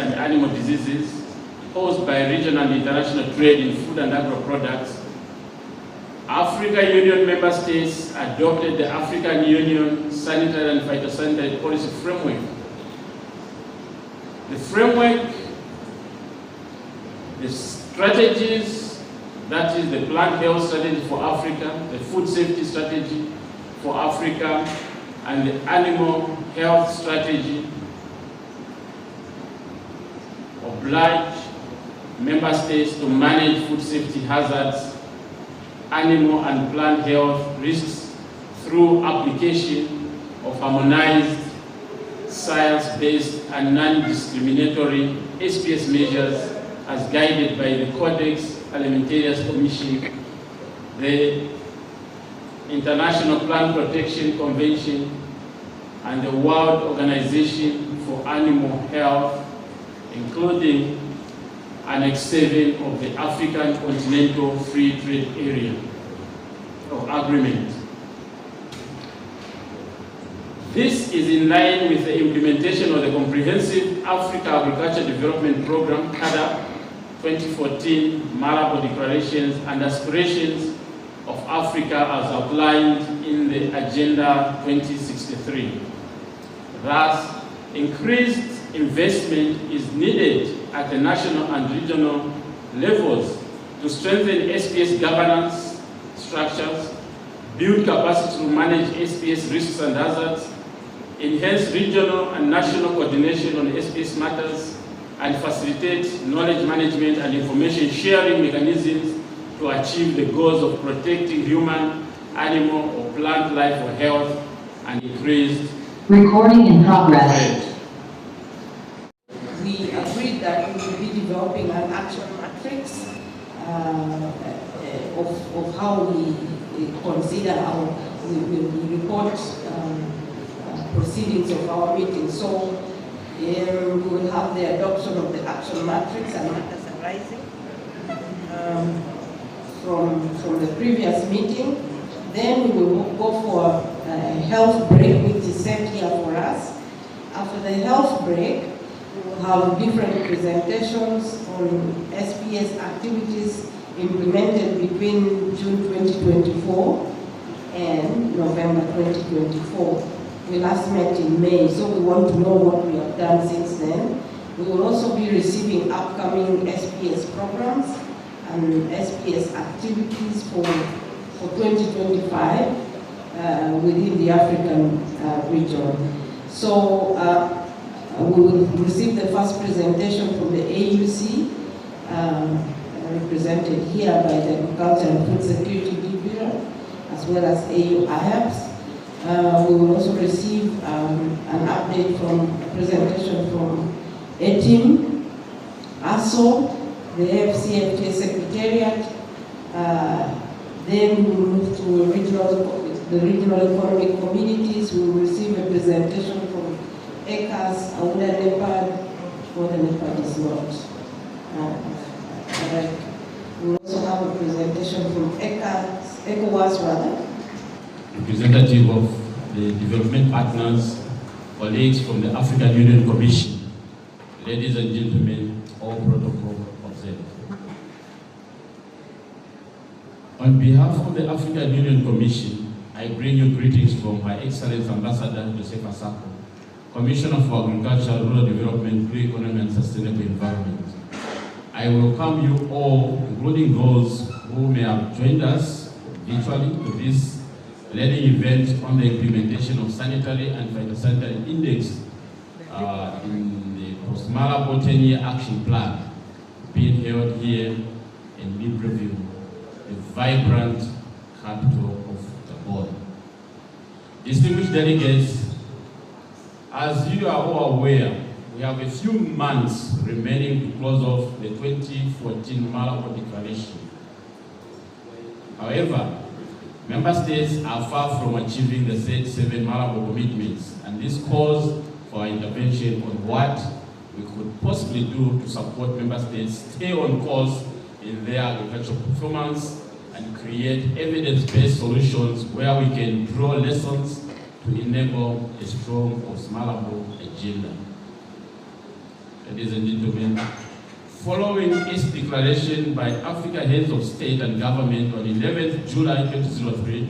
and animal diseases caused by regional and international trade in food and agro products, African Union member states adopted the African Union Sanitary and Phytosanitary Policy Framework. The framework, the strategies, that is the plant health strategy for Africa, the food safety strategy for Africa, and the animal health strategy, oblige member states to manage food safety hazards, animal and plant health risks through application of harmonized, science-based and non-discriminatory SPS measures as guided by the Codex Alimentarius Commission, the International Plant Protection Convention, and the World Organization for Animal Health, including Annex 7 of the African Continental Free Trade Area or Agreement. This is in line with the implementation of the Comprehensive Africa Agriculture Development Program, CADA 2014 Malabo Declarations and Aspirations of Africa as outlined in the Agenda 2063. Thus, increased investment is needed at the national and regional levels to strengthen SPS governance structures, build capacity to manage SPS risks and hazards, enhance regional and national coordination on SPS matters, and facilitate knowledge management and information sharing mechanisms to achieve the goals of protecting human, animal, or plant life or health and increased recording in progress. We agreed that we will be developing an action matrix of how we consider we report proceedings of our meeting. So we will have the adoption of the action matrix and matters arising from the previous meeting. Then we will go for a health break, which is set here for us. After the health break, we will have different presentations on SPS activities implemented between June 2024 and November 2024. We last met in May, so we want to know what we have done since then. We will also be receiving upcoming SPS programs and SPS activities for 2025 within the African region. So we will receive the first presentation from the AUC, represented here by the Agriculture and Food Security Bureau, as well as AU-IHEPS. We will also receive an update from a presentation from ETIM, ASO, the AFCFTA Secretariat. Then we will move to the regional economic communities. We will receive a presentation from ECAS, AUDA NEPAD, for the NEPAD is not. We will also have a presentation from ECOWAS rather. Representative of the development partners, colleagues from the African Union Commission, ladies and gentlemen, all protocol observed. On behalf of the African Union Commission, I bring you greetings from Her Excellency Ambassador Joseph Asako, Commissioner for Agriculture, Rural Development, Blue Economy and Sustainable Environment. I welcome you all, including those who may have joined us virtually to this learning event on the implementation of sanitary and phytosanitary index in the post-Malabo 10-year action plan being held here in Libreville, the vibrant capital of the world. Distinguished delegates, as you are all aware, we have a few months remaining to close off the 2014 Malabo Declaration. However, Member states are far from achieving the said 7 Malabo commitments, and this calls for intervention on what we could possibly do to support member states stay on course in their agricultural performance and create evidence-based solutions where we can draw lessons to enable a strong post-Malabo agenda. ladies and gentlemen, following its declaration by Africa Heads of State and Government on 11th July 2003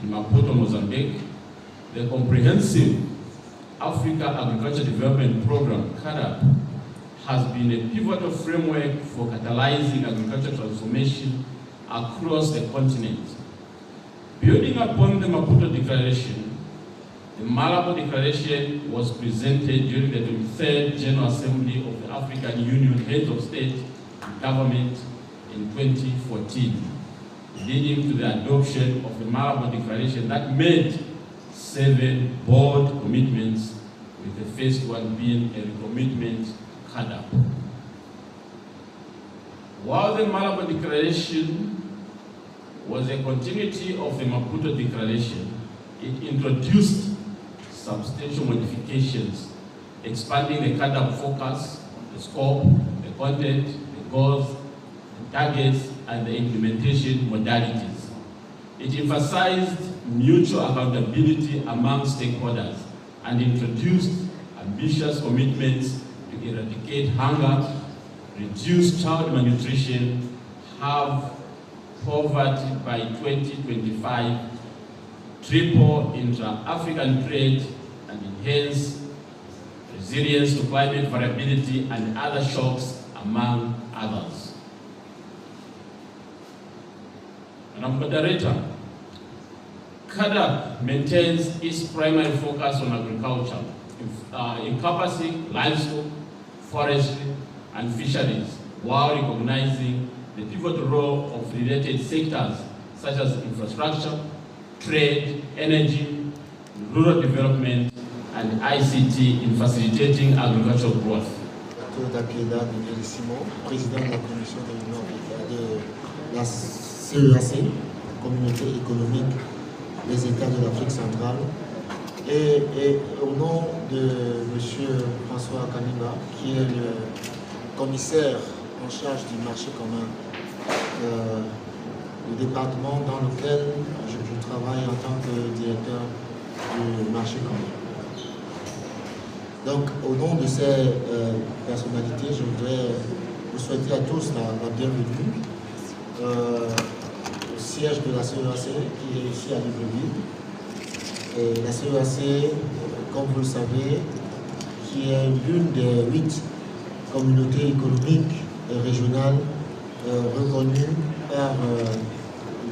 in Maputo, Mozambique, the Comprehensive Africa Agriculture Development Program, CADAP, has been a pivotal framework for catalyzing agricultural transformation across the continent. Building upon the Maputo Declaration, the Malabo Declaration was presented during the 23rd General Assembly of the African Union Heads of State and Government in 2014, leading to the adoption of the Malabo Declaration that made 7 bold commitments, with the first one being a recommitment CADAP. While the Malabo Declaration was a continuity of the Maputo Declaration, it introduced substantial modifications, expanding the CADAP focus, the scope, the content, the goals, the targets, and the implementation modalities. It emphasized mutual accountability among stakeholders and introduced ambitious commitments to eradicate hunger, reduce child malnutrition, halve poverty by 2025, triple intra-African trade, and enhance resilience to climate variability and other shocks, among others. Madam Moderator, CADAP maintains its primary focus on agriculture, encompassing livestock, forestry, and fisheries, while recognizing the pivotal role of related sectors such as infrastructure, trade, energy, rural development, and ICT in facilitating agricultural growth. Président de la Commission de la CEAC, Communauté économique des États de l'Afrique centrale, et au nom de M. François Kanimba, qui est le commissaire en charge du marché commun, le département dans lequel je travaille en tant que directeur du marché commun. Donc, au nom de ces personnalités, je voudrais vous souhaiter à tous la bienvenue au siège de la CEAC, qui est ici à Libreville. Et la CEAC, comme vous le savez, qui est l'une des 8 communautés économiques et régionales reconnues par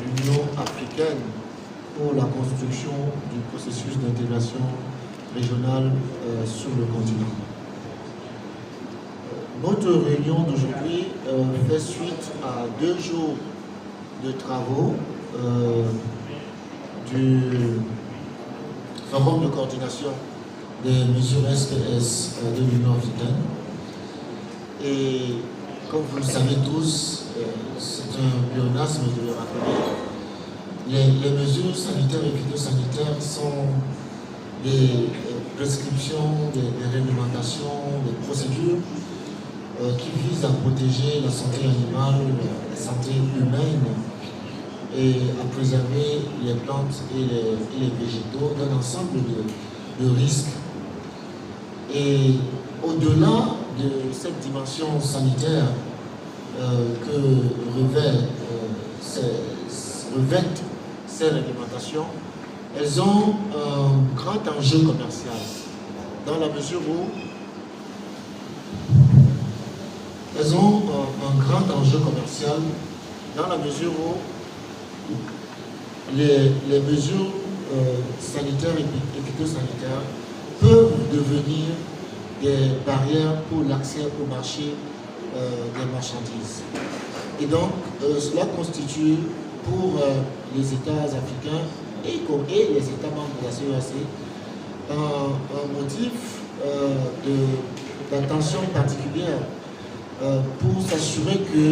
l'Union africaine pour la construction du processus d'intégration régionale sur le continent. Notre réunion d'aujourd'hui fait suite à 2 jours de travaux du Forum de coordination des mesures SPS de l'Union africaine. Et comme vous le savez tous, c'est un pléonasme de le rappeler, les mesures sanitaires et phytosanitaires sont des prescriptions, des réglementations, des procédures qui visent à protéger la santé animale, la santé humaine et à préserver les plantes et les végétaux d'un ensemble de risques. Et au-delà de cette dimension sanitaire que revêtent ces réglementations, elles ont un grand enjeu commercial, dans la mesure où les mesures sanitaires et phytosanitaires peuvent devenir des barrières pour l'accès au marché des marchandises. Et donc, cela constitue pour les États africains et les États membres de la CEAC un motif d'attention particulière pour s'assurer que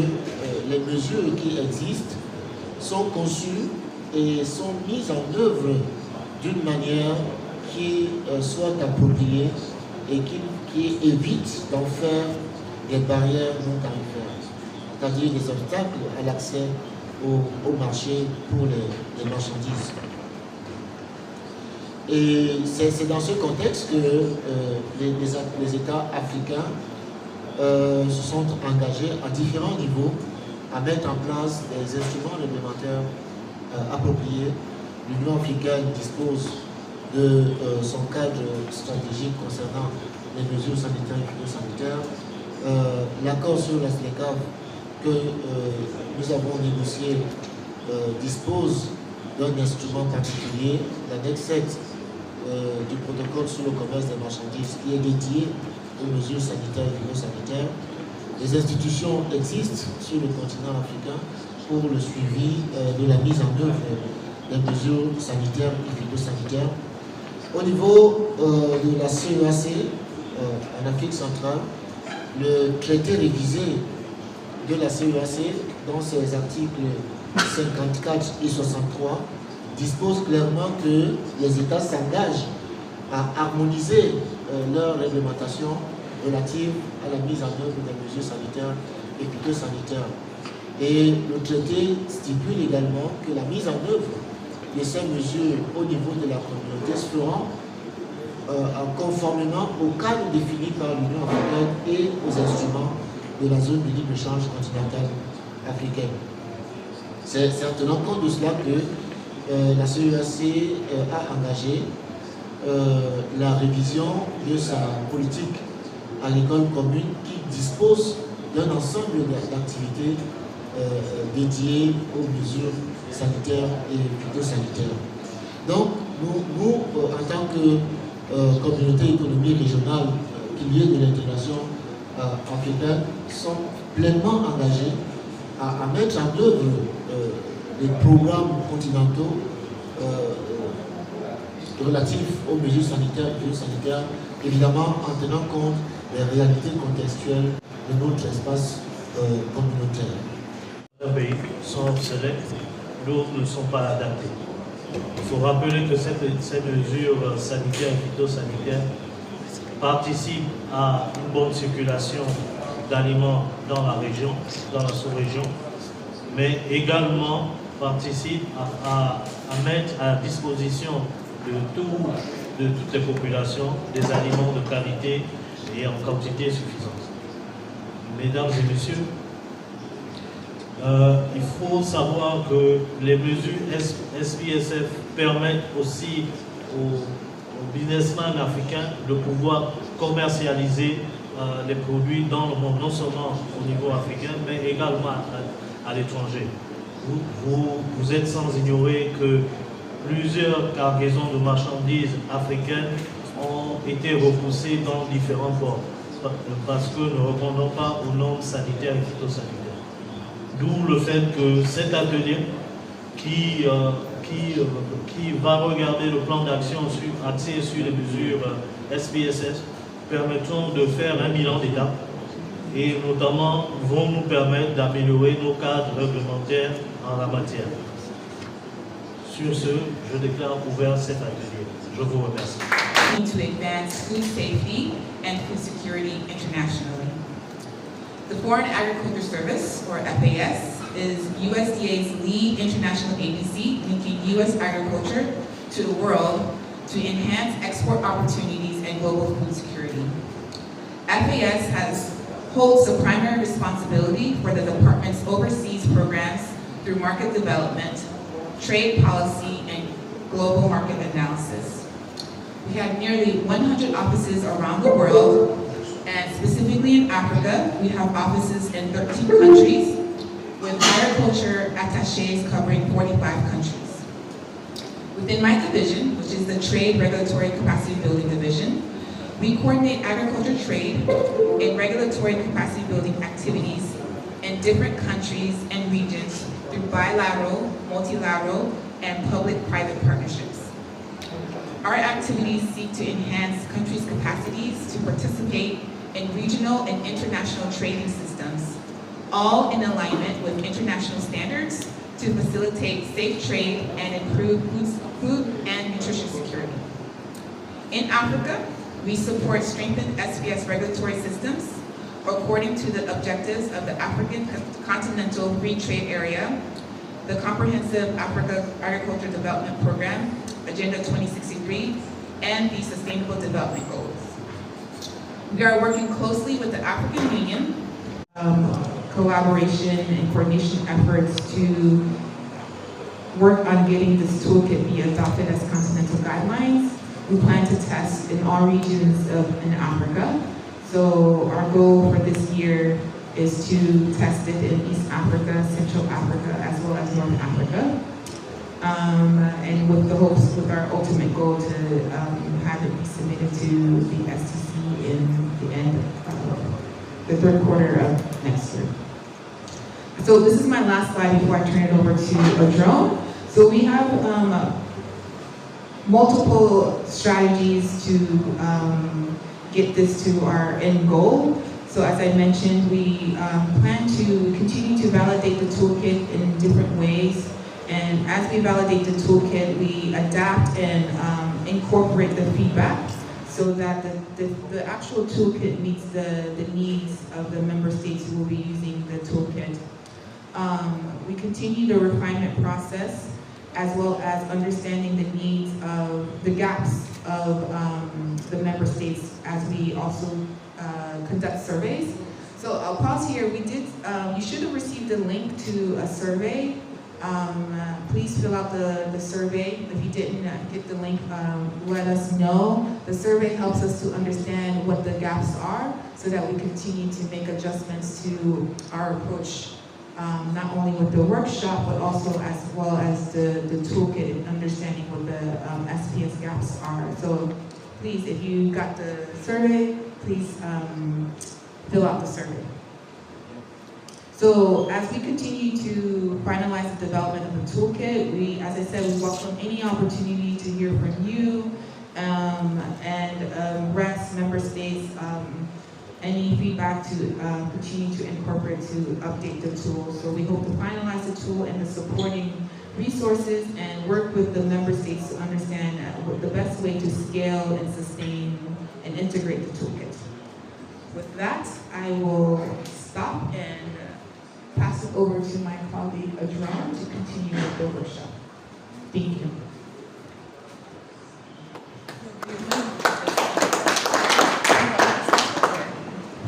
les mesures qui existent sont conçues et sont mises en œuvre d'une manière qui soit appropriée et qui évite d'en faire des barrières non tarifaires, c'est-à-dire des obstacles à l'accès au marché pour les marchandises. Et c'est dans ce contexte que les États africains se sont engagés à différents niveaux à mettre en place des instruments réglementaires appropriés. L'Union africaine dispose de son cadre stratégique concernant les mesures sanitaires et phytosanitaires. L'accord sur la SLECAF que nous avons négocié dispose d'un instrument particulier, l'annexe 7 du protocole sur le commerce des marchandises, qui est dédié aux mesures sanitaires et phytosanitaires. Les institutions existent sur le continent africain pour le suivi de la mise en œuvre des mesures sanitaires et phytosanitaires. Au niveau de la CEAC, en Afrique centrale, le traité révisé de la CEAC, dans ses articles 54 et 63, dispose clairement que les États s'engagent à harmoniser leur réglementation relative à la mise en œuvre des mesures sanitaires et phytosanitaires. Et le traité stipule également que la mise en œuvre de ces mesures au niveau de la communauté se fera conformément au cadre défini par l'Union africaine et aux instruments de la zone de libre-échange continentale africaine. C'est en tenant compte de cela que la CEAC a engagé la révision de sa politique agricole commune qui dispose d'un ensemble d'activités dédiées aux mesures sanitaires et phytosanitaires. Donc, nous en tant que communauté économique régionale, pilier de l'intégration africaine, sommes pleinement engagés à mettre en œuvre les programmes continentaux relatifs aux mesures sanitaires et phytosanitaires, évidemment en tenant compte des réalités contextuelles de notre espace communautaire. Certains pays sont obsolètes, d'autres ne sont pas adaptés. Il faut rappeler que ces mesures sanitaires et phytosanitaires participent à une bonne circulation d'aliments dans la région, dans la sous-région, mais également participent à mettre à disposition de toutes les populations des aliments de qualité et en quantité suffisante. Mesdames et messieurs, il faut savoir que les mesures SPSF permettent aussi aux businessmen africains de pouvoir commercialiser les produits dans le monde, non seulement au niveau africain, mais également à l'étranger. Vous êtes sans ignorer que plusieurs cargaisons de marchandises africaines ont été repoussées dans différents ports parce que ne répondant pas aux normes sanitaires et phytosanitaires. D'où le fait que cet atelier qui va regarder le plan d'action axé sur les mesures SPSS permettront de faire un bilan d'étape et notamment vont nous permettre d'améliorer nos cadres réglementaires en la matière. Sur ce, je déclare ouvert cet atelier. Je vous remercie. To advance food safety and food security internationally. The Foreign Agriculture Service, or FAS, is USDA's lead international agency linking U.S. agriculture to the world to enhance export opportunities and global food security. FAS holds the primary responsibility for the department's overseas programs through market development, trade policy, and global market analysis. We have nearly 100 offices around the world, and specifically in Africa, we have offices in 13 countries, with agriculture attachés covering 45 countries. Within my division, which is the Trade Regulatory Capacity Building Division, we coordinate agriculture trade and regulatory capacity building activities in different countries and regions through bilateral, multilateral, and public-private partnerships. Our activities seek to enhance countries' capacities to participate in regional and international trading systems, all in alignment with international standards to facilitate safe trade and improve food and nutrition security. In Africa, we support strengthened SPS regulatory systems according to the objectives of the African Continental Free Trade Area, the Comprehensive Africa Agriculture Development Program, Agenda 2063, and the Sustainable Development Goals. We are working closely with the African Union, collaboration and coordination efforts to work on getting this toolkit be adopted as continental guidelines. We plan to test in all regions in Africa. So our goal for this year is to test it in East Africa, Central Africa, as well as North Africa. And with the hopes, with our ultimate goal to have it be submitted to the STC in the end of the third quarter of next year. So this is my last slide before I turn it over to a drone. So we have multiple strategies to get this to our end goal. So as I mentioned, we plan to continue to validate the toolkit in different ways. And as we validate the toolkit, we adapt and incorporate the feedback so that the actual toolkit meets the needs of the member states who will be using the toolkit. We continue the refinement process as well as understanding the needs of the gaps of the member states as we also conduct surveys. So I'll pause here. We did, you should have received a link to a survey. Please fill out the survey. If you didn't get the link, let us know. The survey helps us to understand what the gaps are so that we continue to make adjustments to our approach, not only with the workshop, but also as well as the toolkit and understanding what the SPS gaps are. So please, if you got the survey, please fill out the survey. So as we continue to finalize the development of the toolkit, we, as I said, we welcome any opportunity to hear from you and rest member states, any feedback to continue to incorporate to update the tool. So we hope to finalize the tool and the supporting resources and work with the member states to understand what the best way to scale and sustain and integrate the toolkit. With that, I will stop and pass it over to my colleague Adron to continue with the workshop. Thank you.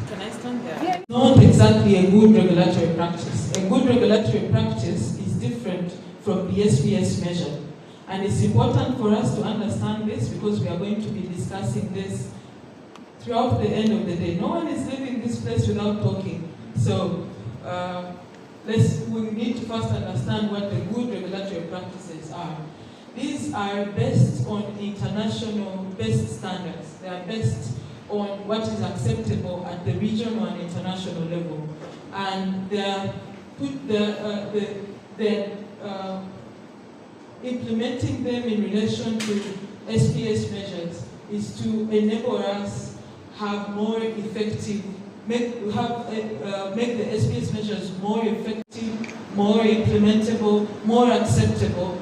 Can I stand there? Yeah. Not exactly a good regulatory practice. A good regulatory practice is different from the SPS measure. And it's important for us to understand this because we are going to be discussing this throughout the end of the day. No one is leaving this place without talking. So we need to first understand what the good regulatory practices are. These are based on international best standards. They are based on what is acceptable at the regional and international level. And they're implementing them in relation to SPS measures is to enable us have more effective, make the SPS measures more effective, more implementable, more acceptable,